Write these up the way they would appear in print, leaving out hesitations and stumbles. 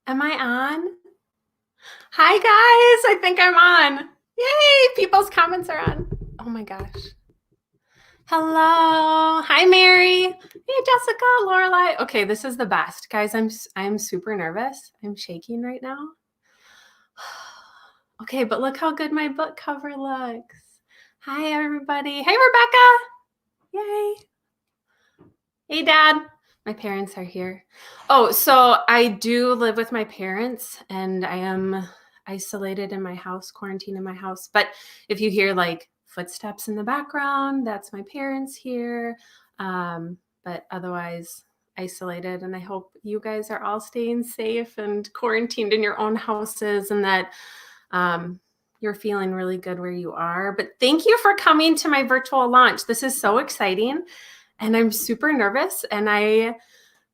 Am I on? Hi guys, I think I'm on. Yay, people's comments are on. Oh my gosh. Hello. Hi Mary. Hey Jessica, Lorelai. Okay, this is the best. Guys, I'm super nervous. I'm shaking right now. Okay, but look how good my book cover looks. Hi everybody. Hey Rebecca. Yay. Hey Dad. My parents are here. Oh, so I do live with my parents and I am isolated in my house, quarantined in my house. But if you hear like footsteps in the background, that's my parents here. But otherwise, isolated. And I hope you guys are all staying safe and quarantined in your own houses and that you're feeling really good where you are. But thank you for coming to my virtual launch. This is so exciting. And I'm super nervous and I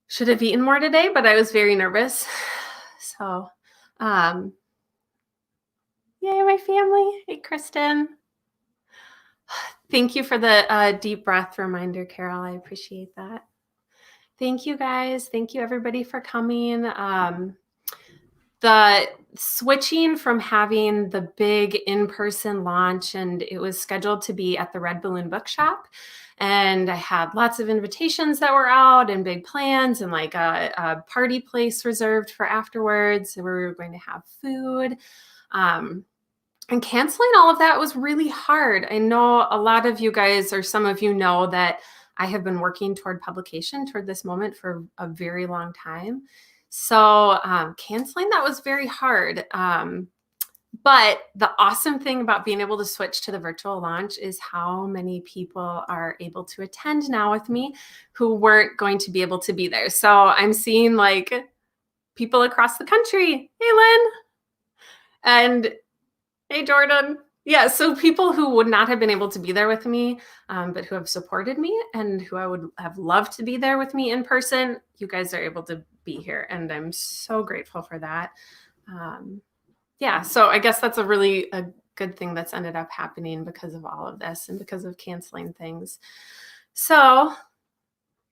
should have eaten more today, but I was very nervous. So, yay, my family. Hey, Kristen. Thank you for the deep breath reminder, Carol. I appreciate that. Thank you, guys. Thank you, everybody, for coming. The switching from having the big in-person launch, and it was scheduled to be at the Red Balloon Bookshop. And I had lots of invitations that were out and big plans and like a party place reserved for afterwards where we were going to have food. And canceling all of that was really hard. I know a lot of you guys, or some of you know that I have been working toward publication toward this moment for a very long time. So canceling that was very hard. But the awesome thing about being able to switch to the virtual launch is how many people are able to attend now with me who weren't going to be able to be there. So I'm seeing like people across the country. Hey, Lynn. And hey, Jordan. Yeah, so people who would not have been able to be there with me, but who have supported me and who I would have loved to be there with me in person, you guys are able to be here. And I'm so grateful for that. Yeah, so I guess that's a good thing that's ended up happening because of all of this and because of canceling things. So,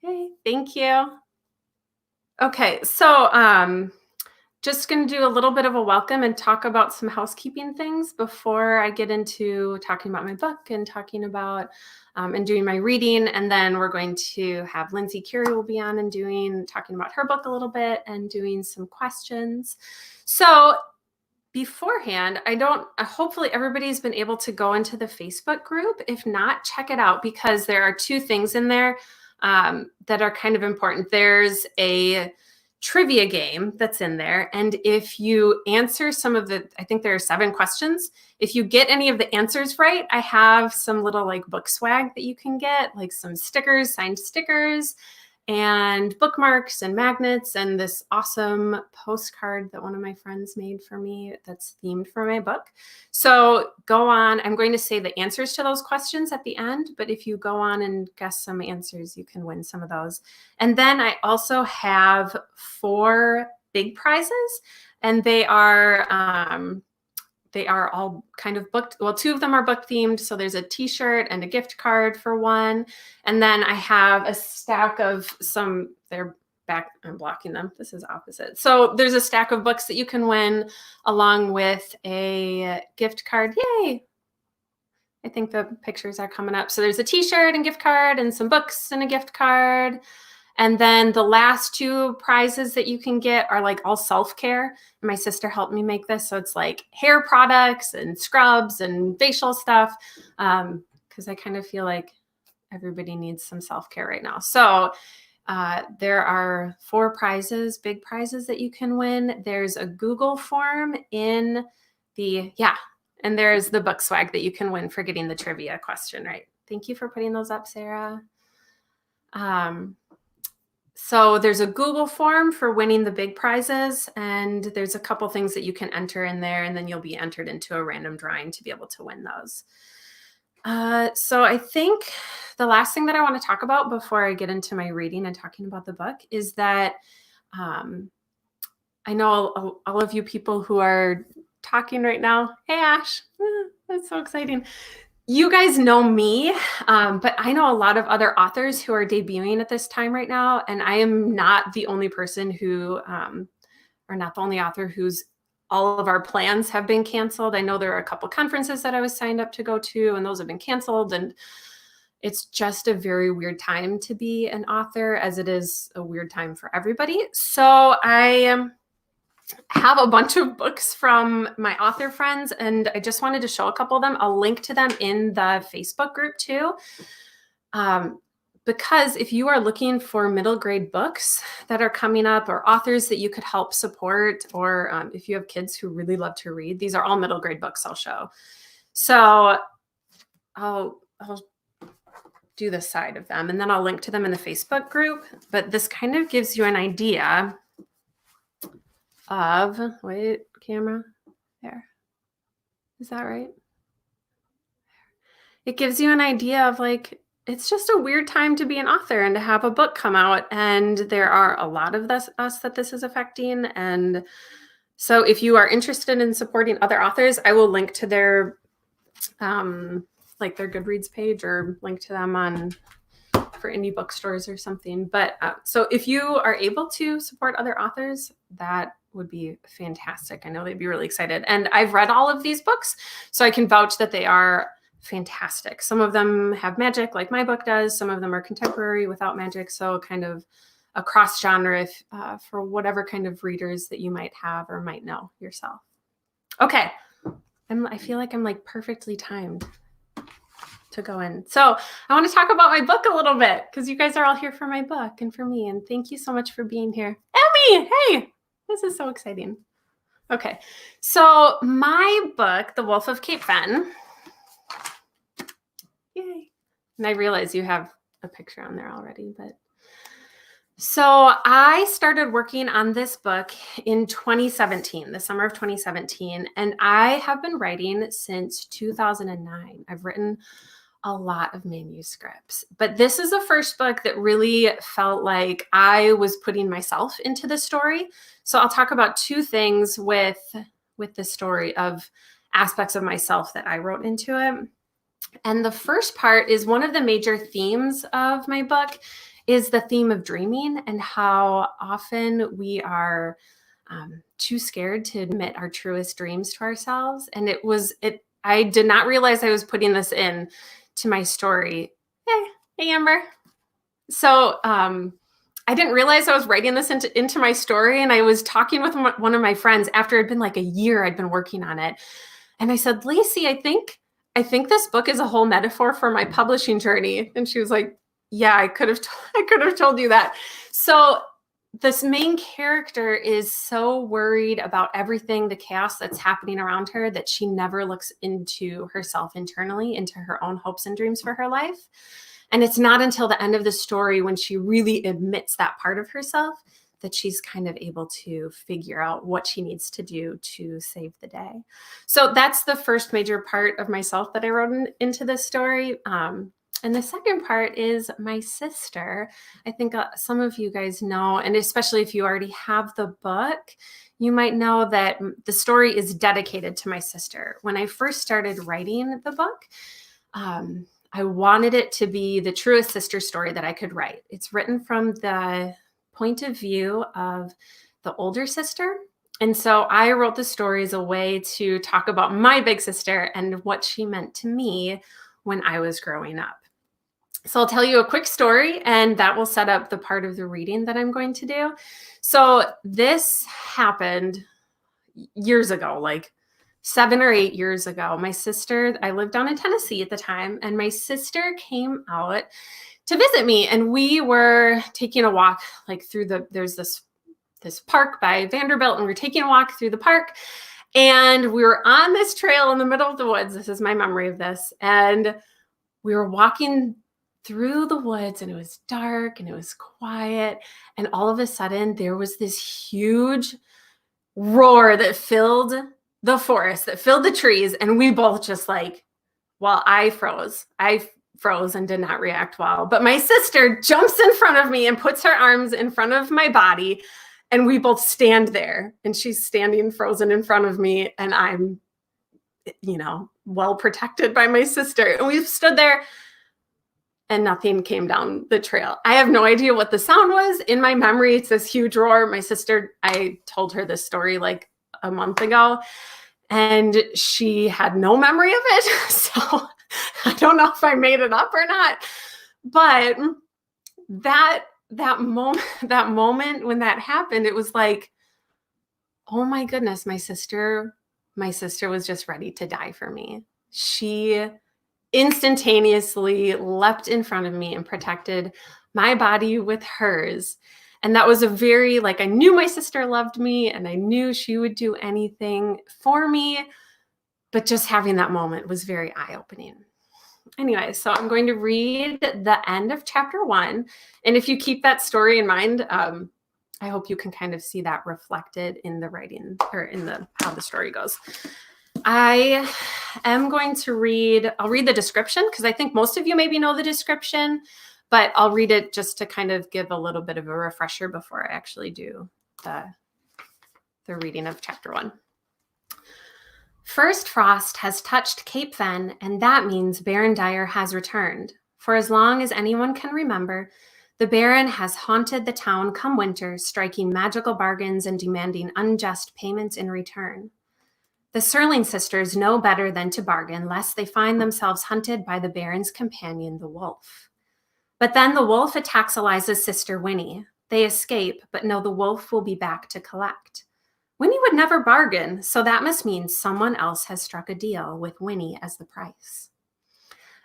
hey, thank you. Okay, so just going to do a little bit of a welcome and talk about some housekeeping things before I get into talking about my book and talking about and doing my reading. And then we're going to have Lindsay Curry will be on and talking about her book a little bit and doing some questions. So beforehand, hopefully everybody's been able to go into the Facebook group. If not, check it out because there are two things in there that are kind of important. There's a trivia game that's in there. And if you answer I think there are 7 questions. If you get any of the answers right, I have some little like book swag that you can get, like some stickers, signed stickers, and bookmarks and magnets and this awesome postcard that one of my friends made for me that's themed for my book. So go on. I'm going to say the answers to those questions at the end, but if you go on and guess some answers, you can win some of those. And then I also have 4 big prizes, and they are all kind of booked. Well, 2 of them are book themed. So there's a t-shirt and a gift card for one. And then I have a stack of they're back, I'm blocking them. This is opposite. So there's a stack of books that you can win along with a gift card. Yay. I think the pictures are coming up. So there's a t-shirt and gift card and some books and a gift card. And then the last 2 prizes that you can get are like all self-care. My sister helped me make this. So it's like hair products and scrubs and facial stuff. Because I kind of feel like everybody needs some self-care right now. So there are 4 prizes, big prizes that you can win. There's a Google form and there's the book swag that you can win for getting the trivia question right. Thank you for putting those up, Sarah. So there's a Google form for winning the big prizes, and there's a couple things that you can enter in there, and then you'll be entered into a random drawing to be able to win those. So I think the last thing that I want to talk about before I get into my reading and talking about the book is that I know all of you people who are talking right now. Hey, Ash, that's so exciting. you guys know me, but I know a lot of other authors who are debuting at this time right now, and I am not the only person who, or not the only author whose all of our plans have been canceled. I know there are a couple conferences that I was signed up to go to, and those have been canceled. And it's just a very weird time to be an author, as it is a weird time for everybody. So I have a bunch of books from my author friends, and I just wanted to show a couple of them. I'll link to them in the Facebook group too. Because if you are looking for middle grade books that are coming up, or authors that you could help support, or if you have kids who really love to read, these are all middle grade books I'll show. So I'll do the side of them, and then I'll link to them in the Facebook group. But this kind of gives you an idea of, wait, camera, there. Is that right? It gives you an idea of like, it's just a weird time to be an author and to have a book come out. And there are a lot of us that this is affecting. And so if you are interested in supporting other authors, I will link to their, like their Goodreads page, or link to them on for indie bookstores or something. But so if you are able to support other authors, that would be fantastic. I know they'd be really excited. And I've read all of these books, so I can vouch that they are fantastic. Some of them have magic like my book does. Some of them are contemporary without magic. So kind of a cross genre for whatever kind of readers that you might have or might know yourself. Okay. I feel like I'm like perfectly timed to go in. So I want to talk about my book a little bit, because you guys are all here for my book and for me. And thank you so much for being here. Emmy, hey, this is so exciting. Okay. So my book, The Wolf of Cape Fen. Yay. And I realize you have a picture on there already, but so I started working on this book in 2017, the summer of 2017, and I have been writing since 2009. I've written a lot of manuscripts, but this is the first book that really felt like I was putting myself into the story. So I'll talk about two things with the story of aspects of myself that I wrote into it. And the first part is one of the major themes of my book is the theme of dreaming, and how often we are too scared to admit our truest dreams to ourselves. And I did not realize I was putting this in to my story. Hey, Amber. So I didn't realize I was writing this into my story. And I was talking with one of my friends after it'd been like a year I'd been working on it. And I said, Lacey, I think this book is a whole metaphor for my publishing journey. And she was like, yeah, I could have told you that. So this main character is so worried about everything, the chaos that's happening around her, that she never looks into herself internally, into her own hopes and dreams for her life. And it's not until the end of the story, when she really admits that part of herself, that she's kind of able to figure out what she needs to do to save the day. So that's the first major part of myself that I wrote into this story. And the second part is my sister. I think some of you guys know, and especially if you already have the book, you might know that the story is dedicated to my sister. When I first started writing the book, I wanted it to be the truest sister story that I could write. It's written from the point of view of the older sister. And so I wrote the story as a way to talk about my big sister and what she meant to me when I was growing up. So I'll tell you a quick story, and that will set up the part of the reading that I'm going to do. So this happened years ago, like 7 or 8 years ago. My sister, I lived down in Tennessee at the time, and my sister came out to visit me, and we were taking a walk like there's this park by Vanderbilt, and we're taking a walk through the park, and we were on this trail in the middle of the woods. This is my memory of this. And we were walking through the woods, and it was dark and it was quiet. And all of a sudden there was this huge roar that filled the forest, that filled the trees. And we both just like, well, I froze and did not react well. But my sister jumps in front of me and puts her arms in front of my body. And we both stand there, and she's standing frozen in front of me. And well protected by my sister. And we stood there and nothing came down the trail. I have no idea what the sound was. In my memory, it's this huge roar. My sister, I told her this story like a month ago, and she had no memory of it. So I don't know if I made it up or not. But that moment when that happened, it was like, oh my goodness, my sister was just ready to die for me. She instantaneously leapt in front of me and protected my body with hers. And that was I knew my sister loved me and I knew she would do anything for me, but just having that moment was very eye-opening. Anyway, so I'm going to read the end of chapter 1. And if you keep that story in mind, I hope you can kind of see that reflected in the writing or in how the story goes. I am going to I'll read the description because I think most of you maybe know the description, but I'll read it just to kind of give a little bit of a refresher before I actually do the reading of chapter 1. First frost has touched Cape Fen, and that means Baron Dyer has returned. For as long as anyone can remember, the Baron has haunted the town come winter, striking magical bargains and demanding unjust payments in return. The Serling sisters know better than to bargain, lest they find themselves hunted by the Baron's companion, the wolf. But then the wolf attacks Eliza's sister, Winnie. They escape, but know the wolf will be back to collect. Winnie would never bargain, so that must mean someone else has struck a deal with Winnie as the price.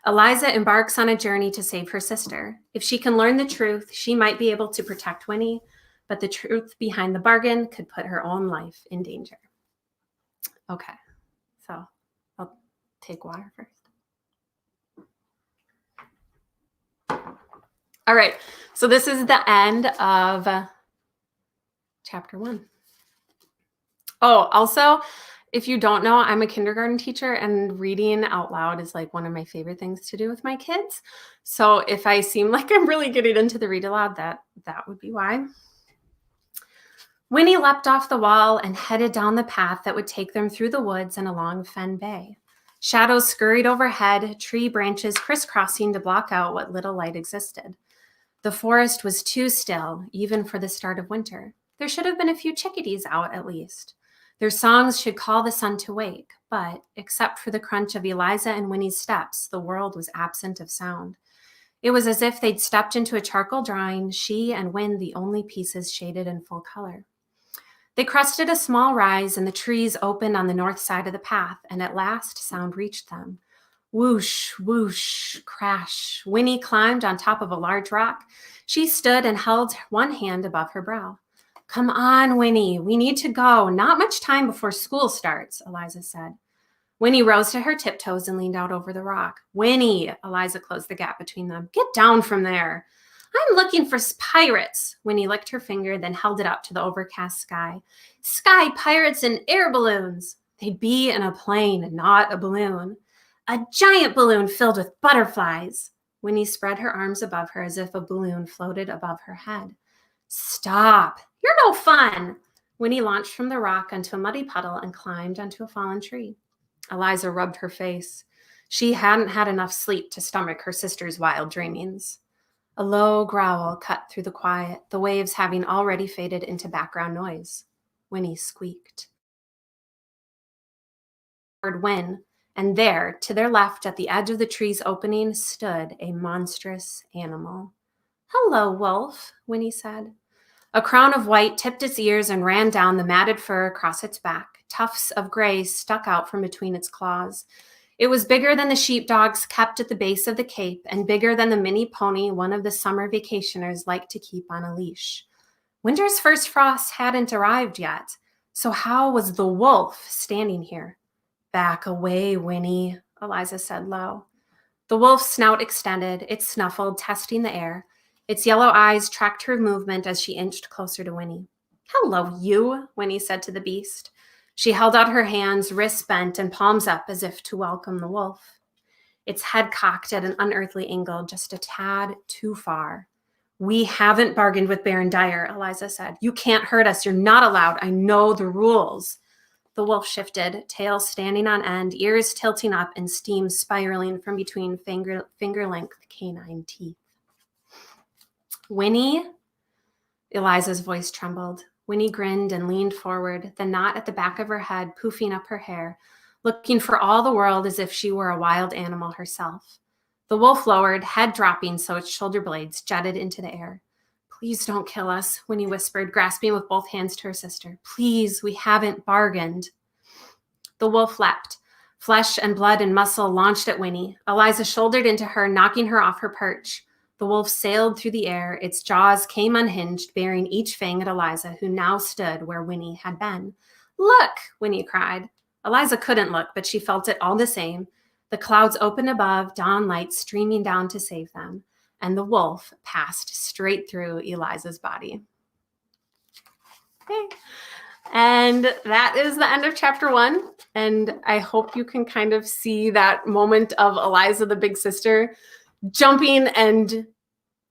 Eliza embarks on a journey to save her sister. If she can learn the truth, she might be able to protect Winnie, but the truth behind the bargain could put her own life in danger. Okay, so I'll take water first. All right, so this is the end of chapter 1. Oh, also, if you don't know, I'm a kindergarten teacher and reading out loud is like one of my favorite things to do with my kids. So if I seem like I'm really getting into the read aloud, that would be why. Winnie leapt off the wall and headed down the path that would take them through the woods and along Fen Bay. Shadows scurried overhead, tree branches crisscrossing to block out what little light existed. The forest was too still, even for the start of winter. There should have been a few chickadees out at least. Their songs should call the sun to wake, but except for the crunch of Eliza and Winnie's steps, the world was absent of sound. It was as if they'd stepped into a charcoal drawing, she and Win the only pieces shaded in full color. They crested a small rise, and the trees opened on the north side of the path, and at last sound reached them. Whoosh, whoosh, crash. Winnie climbed on top of a large rock. She stood and held one hand above her brow. Come on, Winnie, we need to go. Not much time before school starts, Eliza said. Winnie rose to her tiptoes and leaned out over the rock. Winnie, Eliza closed the gap between them. Get down from there. I'm looking for pirates. Winnie licked her finger, then held it up to the overcast sky. Sky pirates and air balloons. They'd be in a plane, not a balloon. A giant balloon filled with butterflies. Winnie spread her arms above her as if a balloon floated above her head. Stop. You're no fun. Winnie launched from the rock onto a muddy puddle and climbed onto a fallen tree. Eliza rubbed her face. She hadn't had enough sleep to stomach her sister's wild dreamings. A low growl cut through the quiet, the waves having already faded into background noise. Winnie squeaked. Win, and there, to their left at the edge of the tree's opening, stood a monstrous animal. Hello, wolf, Winnie said. A crown of white tipped its ears and ran down the matted fur across its back. Tufts of gray stuck out from between its claws. It was bigger than the sheepdogs kept at the base of the cape and bigger than the mini pony one of the summer vacationers liked to keep on a leash. Winter's first frost hadn't arrived yet, so how was the wolf standing here? Back away, Winnie, Eliza said low. The wolf's snout extended, it snuffled, testing the air. Its yellow eyes tracked her movement as she inched closer to Winnie. Hello, you, Winnie said to the beast. She held out her hands, wrists bent and palms up as if to welcome the wolf. Its head cocked at an unearthly angle, just a tad too far. We haven't bargained with Baron Dyer, Eliza said. You can't hurt us. You're not allowed. I know the rules. The wolf shifted, tail standing on end, ears tilting up, and steam spiraling from between finger-length canine teeth. Winnie? Eliza's voice trembled. Winnie grinned and leaned forward, the knot at the back of her head poofing up her hair, looking for all the world as if she were a wild animal herself. The wolf lowered, head dropping so its shoulder blades jutted into the air. Please don't kill us, Winnie whispered, grasping with both hands to her sister. Please, we haven't bargained. The wolf leapt. Flesh and blood and muscle launched at Winnie. Eliza shouldered into her, knocking her off her perch. The wolf sailed through the air. Its jaws came unhinged, bearing each fang at Eliza, who now stood where Winnie had been. Look, Winnie cried. Eliza couldn't look, but she felt it all the same. The clouds opened above, dawn light streaming down to save them, and the wolf passed straight through Eliza's body. Okay. And that is the end of chapter 1. And I hope you can kind of see that moment of Eliza, the big sister, jumping and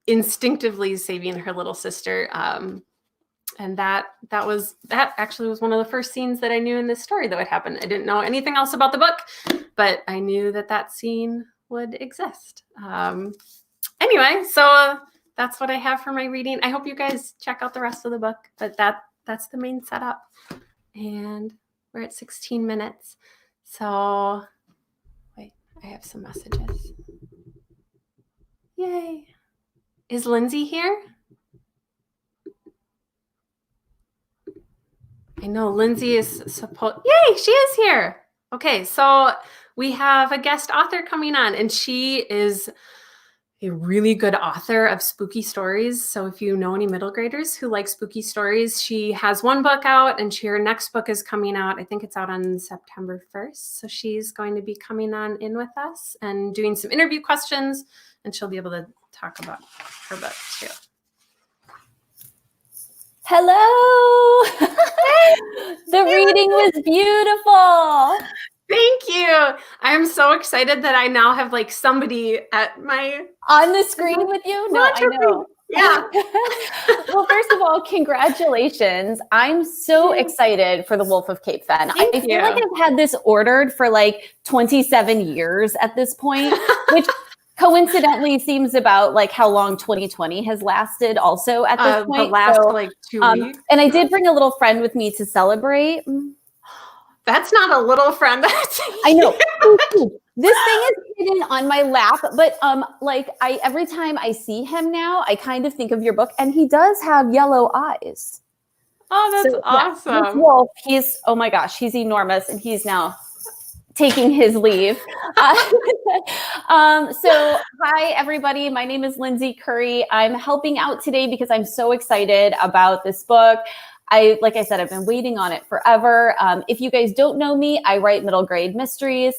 instinctively saving her little sister. And that actually was one of the first scenes that I knew in this story that would happen. I didn't know anything else about the book, but I knew that scene would exist. Anyway, so that's what I have for my reading. I hope you guys check out the rest of the book, but that's the main setup. And we're at 16 minutes. So wait, I have some messages. Yay. Is Lindsay here? I know Lindsay is supposed, yay, she is here. Okay, so we have a guest author coming on, and she is a really good author of spooky stories. So if you know any middle graders who like spooky stories, she has one book out, and her next book is coming out. I think it's out on September 1st. So she's going to be coming on in with us and doing some interview questions, and she'll be able to talk about her book too. Hello. The reading was beautiful. Thank you. I'm so excited that I now have like somebody at my on the screen with you. No, I know. Yeah. Well, first of all, congratulations. I'm so excited for The Wolf of Cape Fen. I feel like I've had this ordered for like 27 years at this point, which coincidentally seems about like how long 2020 has lasted also at this point. The last like 2 weeks. And I did bring a little friend with me to celebrate. That's not a little friend. I know. This thing is hidden on my lap, but like every time I see him now, I kind of think of your book, and he does have yellow eyes. Oh, that's awesome. Yeah, this wolf, oh my gosh, he's enormous, and he's now taking his leave. So hi everybody, my name is Lindsay Curry. I'm helping out today because I'm so excited about this book. Like I said, I've been waiting on it forever. If you guys don't know me, I write middle grade mysteries,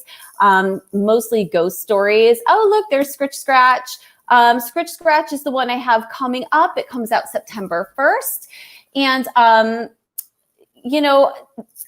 mostly ghost stories. Oh, look, there's Scritch Scratch. Scritch Scratch is the one I have coming up. It comes out September 1st. And, you know,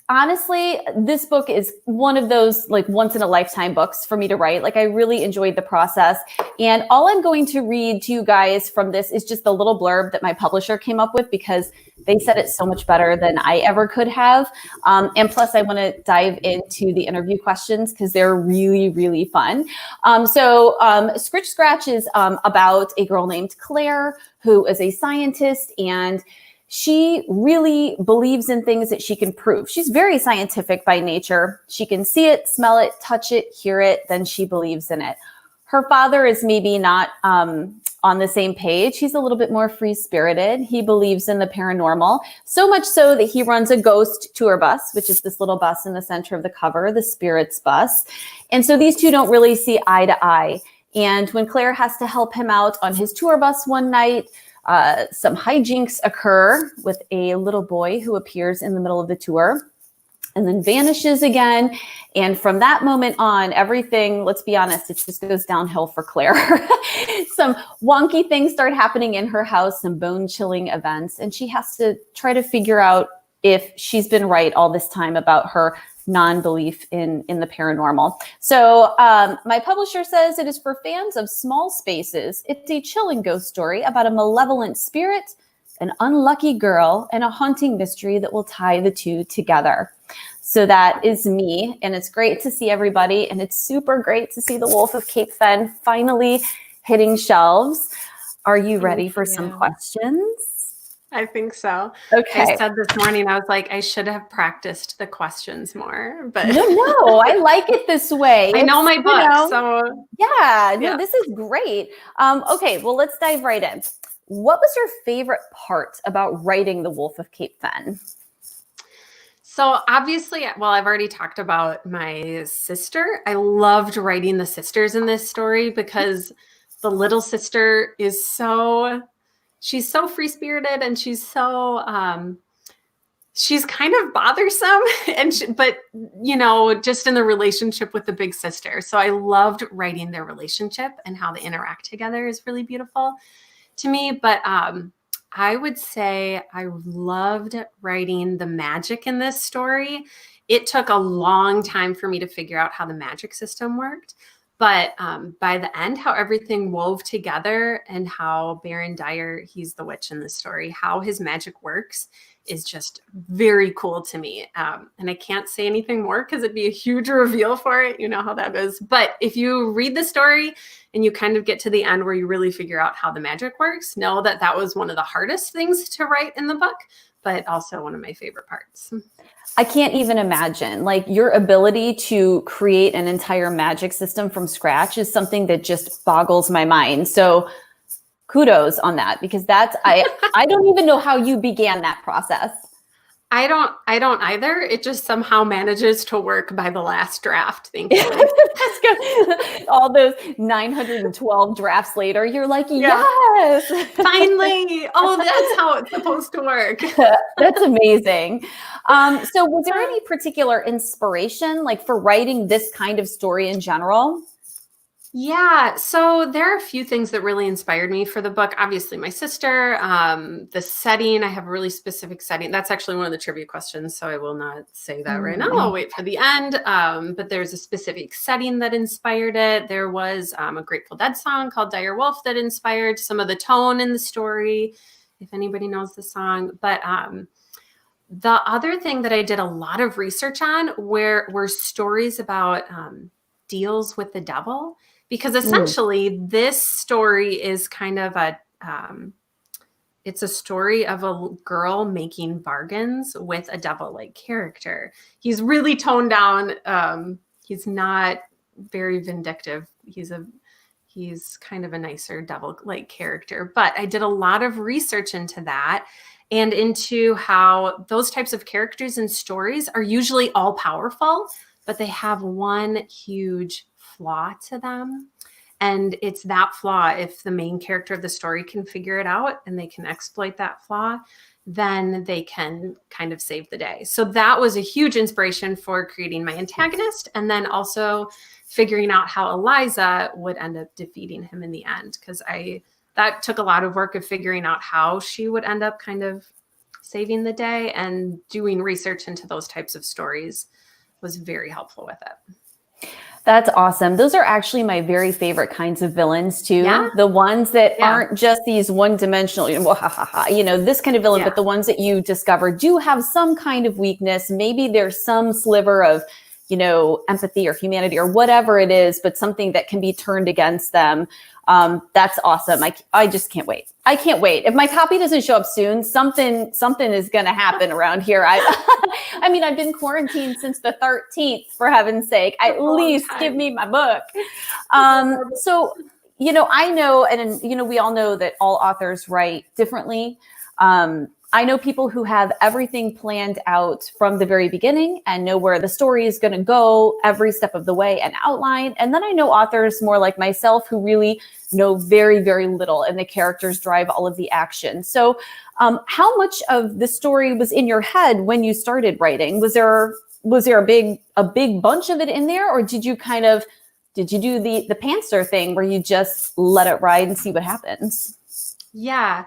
honestly, this book is one of those like once in a lifetime books for me to write. Like I really enjoyed the process. And all I'm going to read to you guys from this is just the little blurb that my publisher came up with, because they said it so much better than I ever could have. And plus I want to dive into the interview questions because they're really, really fun. Scritch Scratch is about a girl named Claire who is a scientist, and she really believes in things that she can prove. She's very scientific by nature. She can see it, smell it, touch it, hear it, then she believes in it. Her father is maybe not on the same page. He's a little bit more free-spirited. He believes in the paranormal, so much so that he runs a ghost tour bus, which is this little bus in the center of the cover, the Spirits Bus. And so these two don't really see eye to eye. And when Claire has to help him out on his tour bus one night, some hijinks occur with a little boy who appears in the middle of the tour and then vanishes again. And from that moment on, everything, let's be honest, it just goes downhill for Claire. Some wonky things start happening in her house, some bone-chilling events, and she has to try to figure out if she's been right all this time about her non-belief in the paranormal. So my publisher says it is for fans of small spaces. It's a chilling ghost story about a malevolent spirit, an unlucky girl, and a haunting mystery that will tie the two together. So that is me, and it's great to see everybody, and it's super great to see The Wolf of Cape Fen finally hitting shelves. Are you ready for some questions? I think so. I Okay. said this morning, I was like, I should have practiced the questions more, but No, I like it this way. I know my book, No, this is great. Okay, well, let's dive right in. What was your favorite part about writing The Wolf of Cape Fen? So obviously, well, I've already talked about my sister. I loved writing the sisters in this story because the little sister is she's so free-spirited, and she's kind of bothersome, but just in the relationship with the big sister. So I loved writing their relationship, and how they interact together is really beautiful to me. But I would say I loved writing the magic in this story. It took a long time for me to figure out how the magic system worked. But by the end, how everything wove together, and how Baron Dyer, he's the witch in this story, how his magic works is just very cool to me. And I can't say anything more because it'd be a huge reveal for it. You know how that is. But if you read the story and you kind of get to the end where you really figure out how the magic works, know that that was one of the hardest things to write in the book, but also one of my favorite parts. I can't even imagine, like, your ability to create an entire magic system from scratch is something that just boggles my mind. So kudos on that, because I don't even know how you began that process. I don't either. It just somehow manages to work by the last draft, thankfully. All those 912 drafts later, you're like, yes, finally. Oh, that's how it's supposed to work. That's amazing. So was there any particular inspiration, like, for writing this kind of story in general? Yeah, so there are a few things that really inspired me for the book. Obviously, my sister, the setting, I have a really specific setting. That's actually one of the trivia questions, so I will not say that right now. I'll wait for the end. But there's a specific setting that inspired it. There was a Grateful Dead song called Dire Wolf that inspired some of the tone in the story, if anybody knows the song. But the other thing that I did a lot of research on were stories about deals with the devil. Because essentially, this story is kind of it's a story of a girl making bargains with a devil-like character. He's really toned down. He's not very vindictive. He's kind of a nicer devil-like character. But I did a lot of research into that, and into how those types of characters and stories are usually all powerful, but they have one huge flaw to them. And it's that flaw. If the main character of the story can figure it out and they can exploit that flaw, then they can kind of save the day. So that was a huge inspiration for creating my antagonist, and then also figuring out how Eliza would end up defeating him in the end, because that took a lot of work of figuring out how she would end up kind of saving the day, and doing research into those types of stories was very helpful with it. That's awesome. Those are actually my very favorite kinds of villains too. Yeah. The ones that aren't just these one-dimensional, this kind of villain, but the ones that you discover do have some kind of weakness. Maybe there's some sliver of, empathy or humanity or whatever it is, but something that can be turned against them. That's awesome. I just can't wait. I can't wait. If my copy doesn't show up soon, something is going to happen around here. I mean, I've been quarantined since the 13th, for heaven's sake. At least give me my book. So, I know, and, we all know that all authors write differently. I know people who have everything planned out from the very beginning and know where the story is going to go every step of the way and outline. And then I know authors more like myself who really know very, very little, and the characters drive all of the action. So how much of the story was in your head when you started writing? Was there a big bunch of it in there, or did you do the pantser thing where you just let it ride and see what happens? Yeah.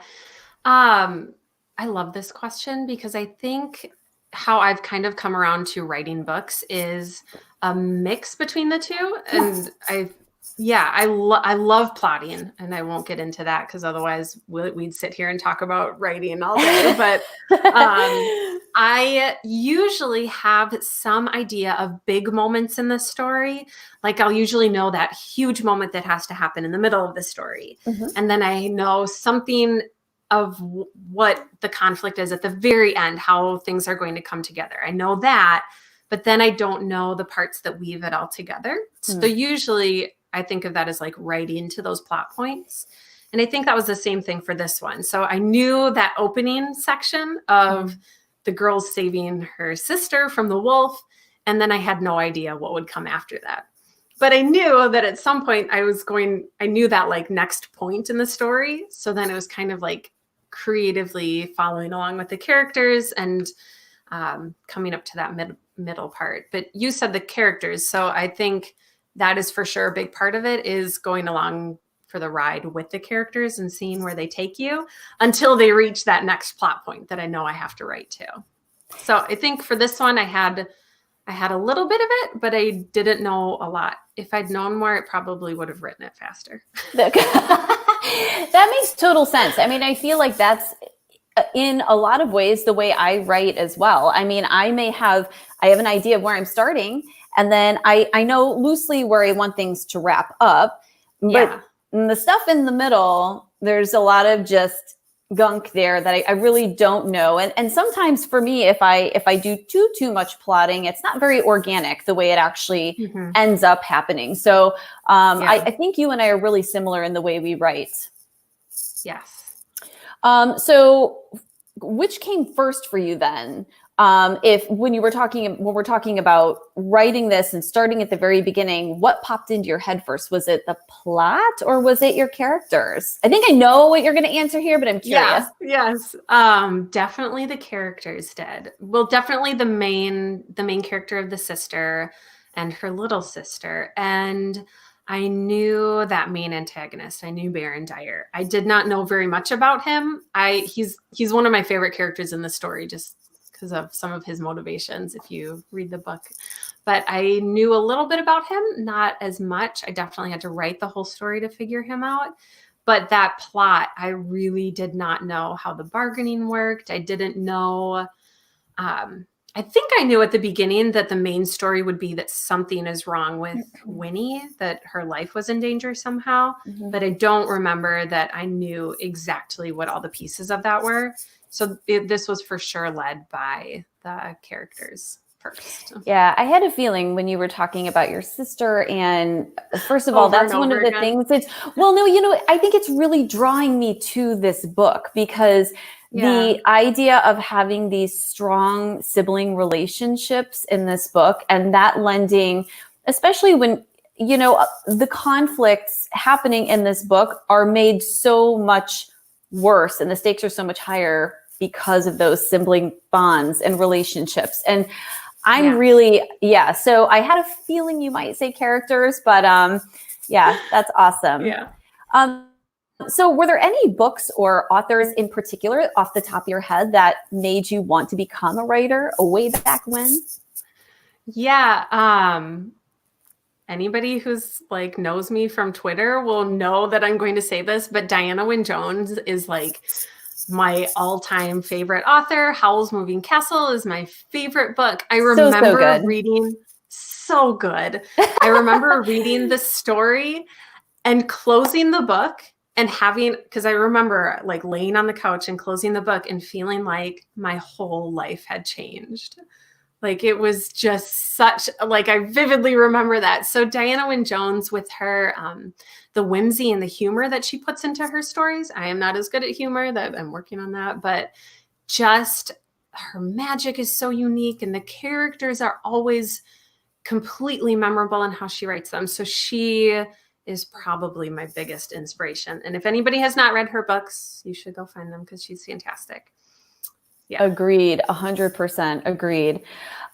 I love this question, because I think how I've kind of come around to writing books is a mix between the two. And I love plotting, and I won't get into that because otherwise we'd sit here and talk about writing all day. But I usually have some idea of big moments in the story. Like I'll usually know that huge moment that has to happen in the middle of the story. Mhm. And then I know something of what the conflict is at the very end, how things are going to come together. I know that, but then I don't know the parts that weave it all together. So usually I think of that as like writing to those plot points. And I think that was the same thing for this one. So I knew that opening section of the girl saving her sister from the wolf. And then I had no idea what would come after that. But I knew that at some point I knew that like next point in the story. So then it was kind of like creatively following along with the characters and coming up to that middle part. But you said the characters. So I think that is for sure a big part of it, is going along for the ride with the characters and seeing where they take you until they reach that next plot point that I know I have to write to. So I think for this one, I had a little bit of it, but I didn't know a lot. If I'd known more, it probably would have written it faster. That makes total sense. I mean, I feel like that's in a lot of ways the way I write as well. I mean, I have an idea of where I'm starting, and then I know loosely where I want things to wrap up, but the stuff in the middle, there's a lot of just gunk there that I really don't know. And sometimes for me, if I do too much plotting, it's not very organic the way it actually ends up happening. So I think you and I are really similar in the way we write. Yes. So which came first for you then? When we're talking about writing this and starting at the very beginning, what popped into your head first? Was it the plot or was it your characters? I think I know what you're going to answer here, but I'm curious. Yes. Definitely the characters did. Well, definitely the main character of the sister and her little sister. And I knew that main antagonist. I knew Baron Dyer. I did not know very much about him. He's one of my favorite characters in the story, just because of some of his motivations, if you read the book. But I knew a little bit about him, not as much. I definitely had to write the whole story to figure him out. But that plot, I really did not know how the bargaining worked. I didn't know. I think I knew at the beginning that the main story would be that something is wrong with Winnie, that her life was in danger somehow. But I don't remember that I knew exactly what all the pieces of that were. So this was for sure led by the characters first. Yeah, I had a feeling when you were talking about your sister, and first of all, that's one of the things that's, I think it's really drawing me to this book because the idea of having these strong sibling relationships in this book, and that lending, especially when, the conflicts happening in this book are made so much worse and the stakes are so much higher because of those sibling bonds and relationships. And I'm really, so I had a feeling you might say characters, but that's awesome. Yeah. So were there any books or authors in particular off the top of your head that made you want to become a writer way back when? Yeah. Anybody who's like knows me from Twitter will know that I'm going to say this, but Diana Wynne Jones is like my all-time favorite author. Howl's Moving Castle is my favorite book. I remember reading so good. I remember reading the story and closing the book and because I remember like laying on the couch and closing the book and feeling like my whole life had changed. Like it was just I vividly remember that. So Diana Wynne Jones with her, the whimsy and the humor that she puts into her stories. I am not as good at humor, that I'm working on that, but just her magic is so unique and the characters are always completely memorable in how she writes them. So she is probably my biggest inspiration. And if anybody has not read her books, you should go find them because she's fantastic. Yeah. Agreed. 100% agreed.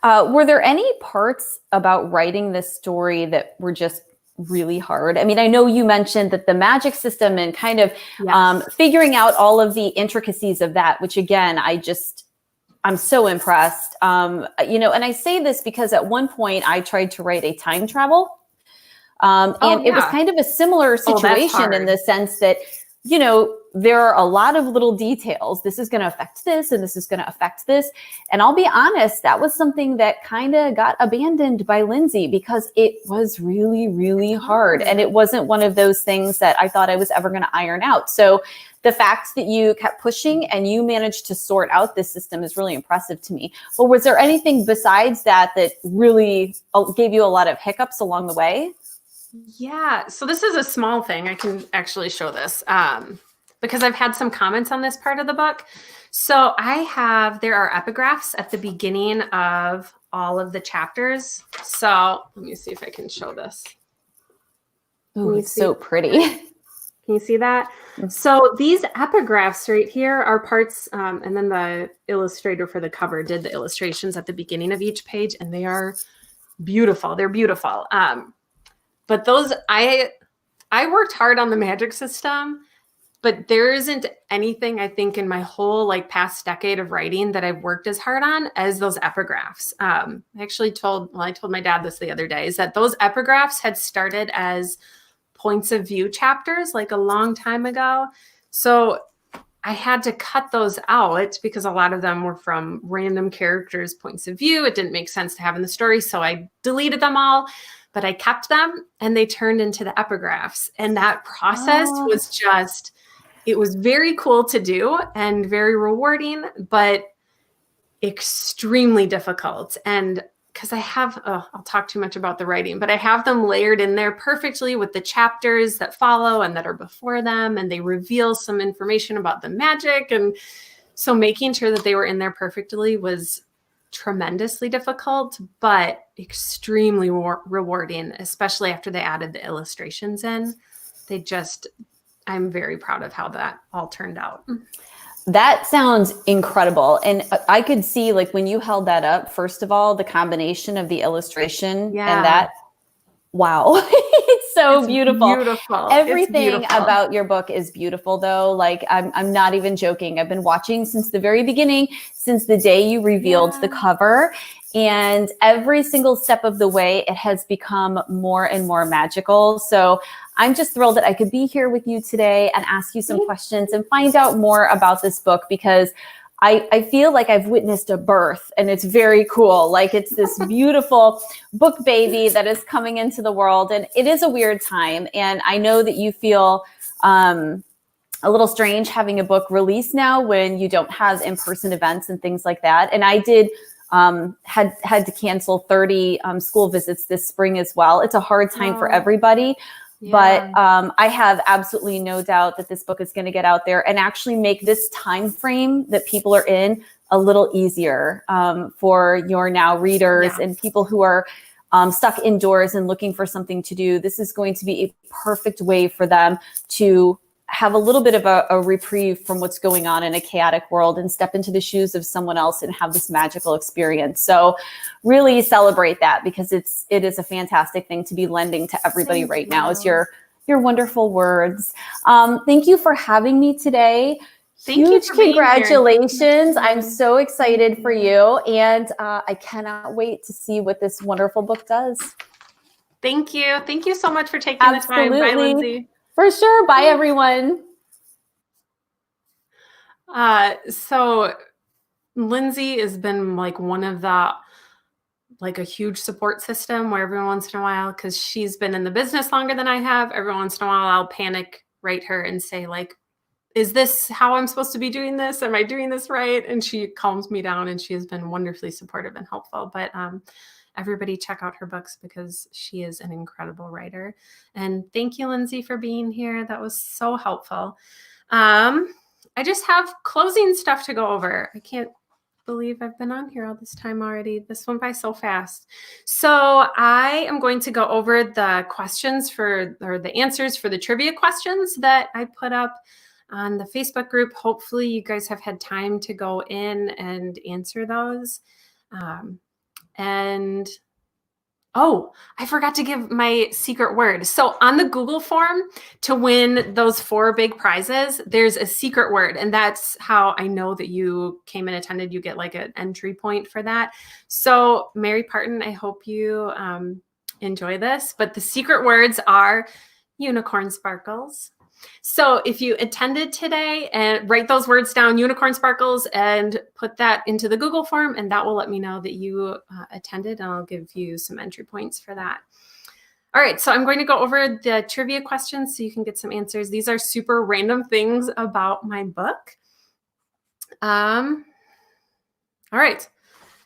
Were there any parts about writing this story that were just really hard? I mean, I know you mentioned that the magic system and kind of figuring out all of the intricacies of that, which again, I'm so impressed. And I say this because at one point I tried to write a time travel. It was kind of a similar situation in the sense that, there are a lot of little details. This is going to affect this, and this is going to affect this. And I'll be honest, that was something that kind of got abandoned by Lindsay because it was really, really hard. And it wasn't one of those things that I thought I was ever going to iron out. So the fact that you kept pushing and you managed to sort out this system is really impressive to me. But was there anything besides that that really gave you a lot of hiccups along the way? Yeah, so this is a small thing. I can actually show this because I've had some comments on this part of the book. So there are epigraphs at the beginning of all of the chapters. So let me see if I can show this. Oh, it's so pretty. Can you see that? So these epigraphs right here are parts, and then the illustrator for the cover did the illustrations at the beginning of each page, and they are beautiful. They're beautiful. But those, I worked hard on the magic system, but there isn't anything I think in my whole past decade of writing that I've worked as hard on as those epigraphs. I told my dad this the other day, is that those epigraphs had started as points of view chapters a long time ago. So I had to cut those out because a lot of them were from random characters' points of view. It didn't make sense to have in the story. So I deleted them all, but I kept them and they turned into the epigraphs. And that process was it was very cool to do and very rewarding, but extremely difficult. And because I'll talk too much about the writing, but I have them layered in there perfectly with the chapters that follow and that are before them. And they reveal some information about the magic. And so making sure that they were in there perfectly was tremendously difficult, but extremely rewarding, especially after they added the illustrations in. I'm very proud of how that all turned out. That sounds incredible. And I could see when you held that up, first of all, the combination of the illustration and that, wow, it's so beautiful. Everything about your book is beautiful though. I'm not even joking. I've been watching since the very beginning, since the day you revealed the cover. And every single step of the way, it has become more and more magical. So I'm just thrilled that I could be here with you today and ask you some questions and find out more about this book, because I feel like I've witnessed a birth, and it's very cool. It's this beautiful book baby that is coming into the world, and it is a weird time. And I know that you feel a little strange having a book released now when you don't have in-person events and things like that. And I did had to cancel 30 school visits this spring as well. It's a hard time for everybody. Yeah. But I have absolutely no doubt that this book is going to get out there and actually make this time frame that people are in a little easier for your now readers and people who are stuck indoors and looking for something to do. This is going to be a perfect way for them to have a little bit of a reprieve from what's going on in a chaotic world and step into the shoes of someone else and have this magical experience. So really celebrate that, because it is a fantastic thing to be lending to everybody right now, is your wonderful words. Thank you for having me today. Huge congratulations. I'm so excited for you. And I cannot wait to see what this wonderful book does. Thank you. Thank you so much for taking the time. Bye, Lindsay. For sure. Bye, everyone. So Lindsay has been one of the, a huge support system where every once in a while, because she's been in the business longer than I have, every once in a while I'll panic, write her and say is this how I'm supposed to be doing this? Am I doing this right? And she calms me down, and she has been wonderfully supportive and helpful. But everybody check out her books, because she is an incredible writer. And thank you, Lindsay, for being here. That was so helpful. I just have closing stuff to go over. I can't believe I've been on here all this time already. This went by so fast. So I am going to go over the the answers for the trivia questions that I put up on the Facebook group. Hopefully you guys have had time to go in and answer those. And I forgot to give my secret word. So on the Google form, to win those 4 big prizes, there's a secret word. And that's how I know that you came and attended. You get an entry point for that. So Mary Parton, I hope you enjoy this. But the secret words are unicorn sparkles, So if you attended today, and write those words down, unicorn sparkles, and put that into the Google form, and that will let me know that you attended, and I'll give you some entry points for that. All right, so I'm going to go over the trivia questions so you can get some answers. These are super random things about my book. All right,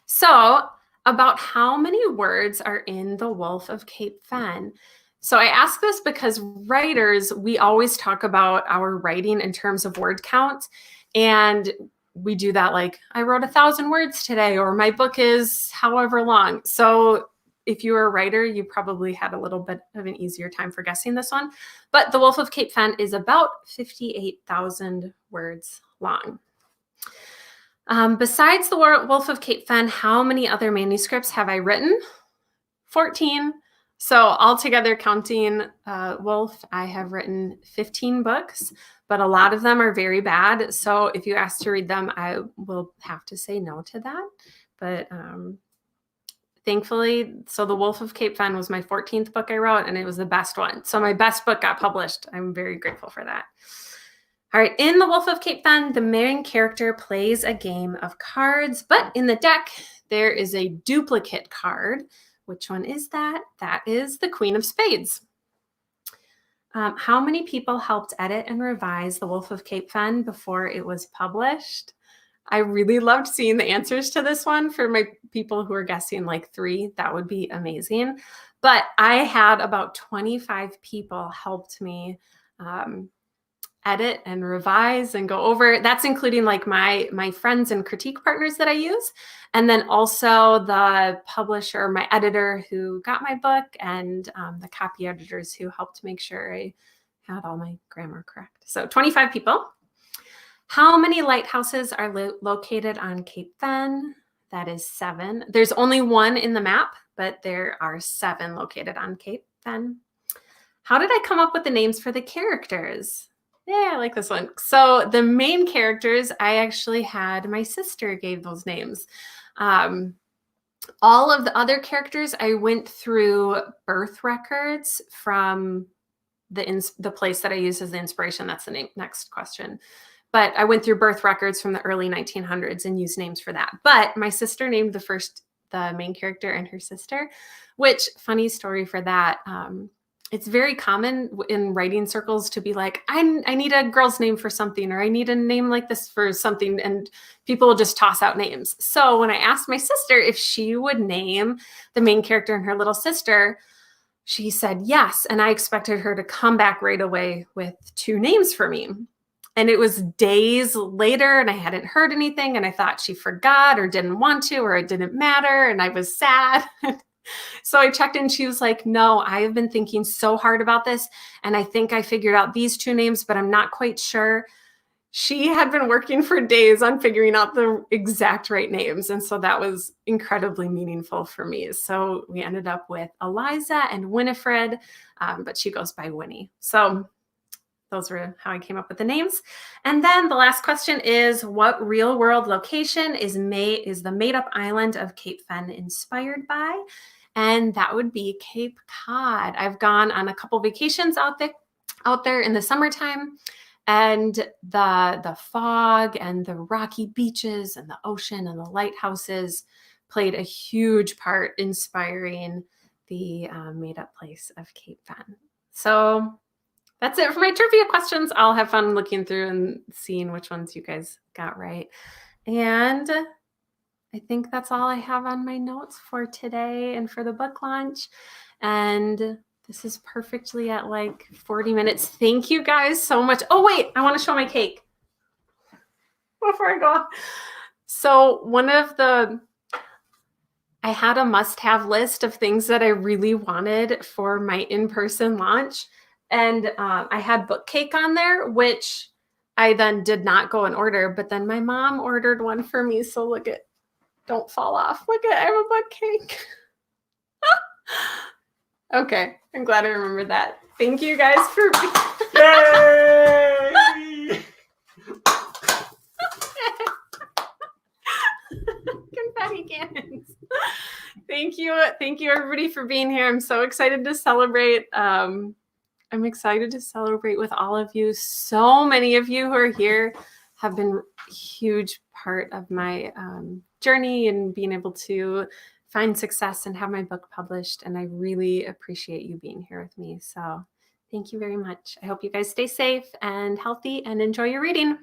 so about how many words are in The Wolf of Cape Fen? So I ask this because writers, we always talk about our writing in terms of word count, and we do that like, I wrote 1,000 words today, or my book is however long. So if you were a writer, you probably had a little bit of an easier time for guessing this one. But The Wolf of Cape Fen is about 58,000 words long. Besides The Wolf of Cape Fen, how many other manuscripts have I written? 14. So altogether, counting Wolf, I have written 15 books, but a lot of them are very bad. So if you ask to read them, I will have to say no to that. But thankfully, so The Wolf of Cape Fen was my 14th book I wrote, and it was the best one. So my best book got published. I'm very grateful for that. All right, in The Wolf of Cape Fen, the main character plays a game of cards, but in the deck, there is a duplicate card. Which one is that? That is the Queen of Spades. How many people helped edit and revise The Wolf of Cape Fen before it was published? I really loved seeing the answers to this one. For my people who are guessing like 3, that would be amazing. But I had about 25 people helped me edit and revise and go over. That's including like my friends and critique partners that I use. And then also the publisher, my editor who got my book, and the copy editors who helped make sure I had all my grammar correct. So 25 people. How many lighthouses are located on Cape Fen? That is 7. There's only 1 in the map, but there are 7 located on Cape Fen. How did I come up with the names for the characters? Yeah, I like this one. So the main characters, I actually had my sister gave those names. All of the other characters, I went through birth records from the place that I used as the inspiration. That's the next question. But I went through birth records from the early 1900s and used names for that. But my sister named the main character and her sister, which, funny story for that, it's very common in writing circles to be like, I need a girl's name for something, or I need a name like this for something, and people will just toss out names. So when I asked my sister if she would name the main character and her little sister, she said yes, and I expected her to come back right away with 2 names for me. And it was days later, and I hadn't heard anything, and I thought she forgot or didn't want to, or it didn't matter, and I was sad. So I checked in. She was like, no, I have been thinking so hard about this, and I think I figured out these 2 names, but I'm not quite sure. She had been working for days on figuring out the exact right names, and so that was incredibly meaningful for me. So we ended up with Eliza and Winifred, but she goes by Winnie. So those were how I came up with the names. And then the last question is, what real world location is the made up island of Cape Fen inspired by? And that would be Cape Cod. I've gone on a couple vacations out there in the summertime, and the fog and the rocky beaches and the ocean and the lighthouses played a huge part inspiring the made up place of Cape Fen. So that's it for my trivia questions. I'll have fun looking through and seeing which ones you guys got right. And I think that's all I have on my notes for today and for the book launch. And this is perfectly at like 40 minutes. Thank you guys so much. Oh, wait, I want to show my cake before I go. So I had a must-have list of things that I really wanted for my in-person launch. And I had book cake on there, which I then did not go and order, but then my mom ordered one for me. So look at, don't fall off. Look at, I have a book cake. Okay, I'm glad I remembered that. Thank you guys for Yay! confetti cannons. Thank you everybody for being here. I'm so excited to celebrate. I'm excited to celebrate with all of you. So many of you who are here have been a huge part of my journey and being able to find success and have my book published. And I really appreciate you being here with me. So thank you very much. I hope you guys stay safe and healthy and enjoy your reading.